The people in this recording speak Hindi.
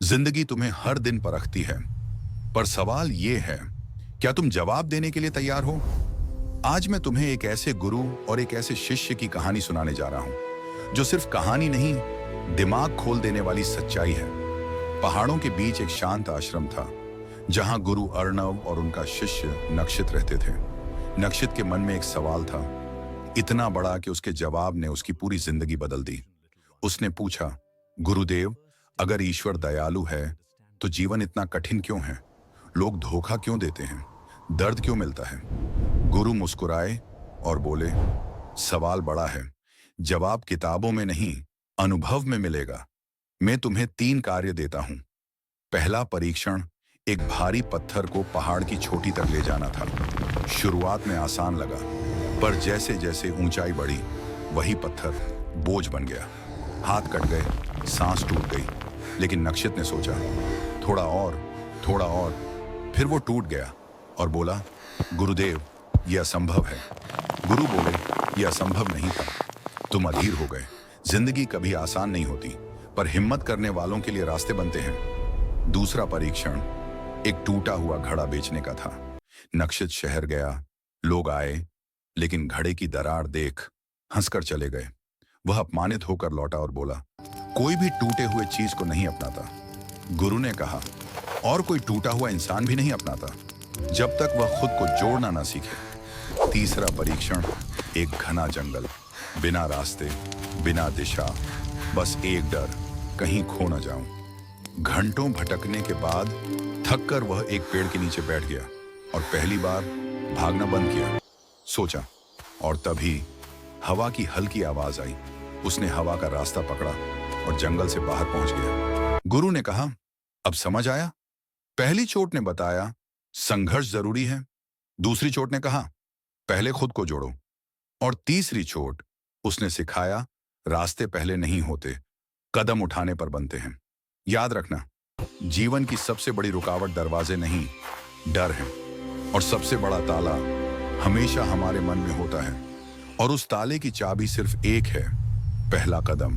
जिंदगी तुम्हें हर दिन परखती है, पर सवाल ये है, क्या तुम जवाब देने के लिए तैयार हो? आज मैं तुम्हें एक ऐसे गुरु और एक ऐसे शिष्य की कहानी सुनाने जा रहा हूं, जो सिर्फ कहानी नहीं, दिमाग खोल देने वाली सच्चाई है। पहाड़ों के बीच एक शांत आश्रम था, जहां गुरु अर्णव और उनका शिष्य नक्षित रहते थे। नक्षित के मन में एक सवाल था, इतना बड़ा कि उसके जवाब ने उसकी पूरी जिंदगी बदल दी। उसने पूछा, गुरुदेव, अगर ईश्वर दयालु है तो जीवन इतना कठिन क्यों है? लोग धोखा क्यों देते हैं? दर्द क्यों मिलता है? गुरु मुस्कुराए और बोले, सवाल बड़ा है, जवाब किताबों में नहीं, अनुभव में मिलेगा। मैं तुम्हें 3 कार्य देता हूं। पहला परीक्षण, एक भारी पत्थर को पहाड़ की चोटी तक ले जाना था। शुरुआत में आसान लगा, पर जैसे जैसे ऊंचाई बढ़ी, वही पत्थर बोझ बन गया। हाथ कट गए, सांस टूट गई, लेकिन नक्षित ने सोचा, थोड़ा और, फिर वो टूट गया और बोला, गुरुदेव, यह असंभव है। गुरु बोले, यह असंभव नहीं था, तुम अधीर हो गए। जिंदगी कभी आसान नहीं होती, पर हिम्मत करने वालों के लिए रास्ते बनते हैं। दूसरा परीक्षण, एक टूटा हुआ घड़ा बेचने का था। नक्षित शहर गया, लोग आए, लेकिन घड़े की दरार देख हंसकर चले गए। वह अपमानित होकर लौटा और बोला, कोई भी टूटे हुए चीज को नहीं अपनाता। गुरु ने कहा, और कोई टूटा हुआ इंसान भी नहीं अपनाता, जब तक वह खुद को जोड़ना ना सीखे। तीसरा परीक्षण, एक घना जंगल, बिना रास्ते, बिना दिशा, बस एक डर, कहीं खो न जाऊं। घंटों भटकने के बाद थककर वह एक पेड़ के नीचे बैठ गया और पहली बार भागना बंद किया। सोचा, और तभी हवा की हल्की आवाज आई। उसने हवा का रास्ता पकड़ा और जंगल से बाहर पहुंच गया। गुरु ने कहा, अब समझ आया? पहली चोट ने बताया, संघर्ष जरूरी है। दूसरी चोट ने कहा, पहले खुद को जोड़ो। और तीसरी चोट, उसने सिखाया, रास्ते पहले नहीं होते, कदम उठाने पर बनते हैं। याद रखना, जीवन की सबसे बड़ी रुकावट दरवाजे नहीं, डर है। और सबसे बड़ा ताला हमेशा हमारे मन में होता है, और उस ताले की चाबी सिर्फ एक है, पहला कदम।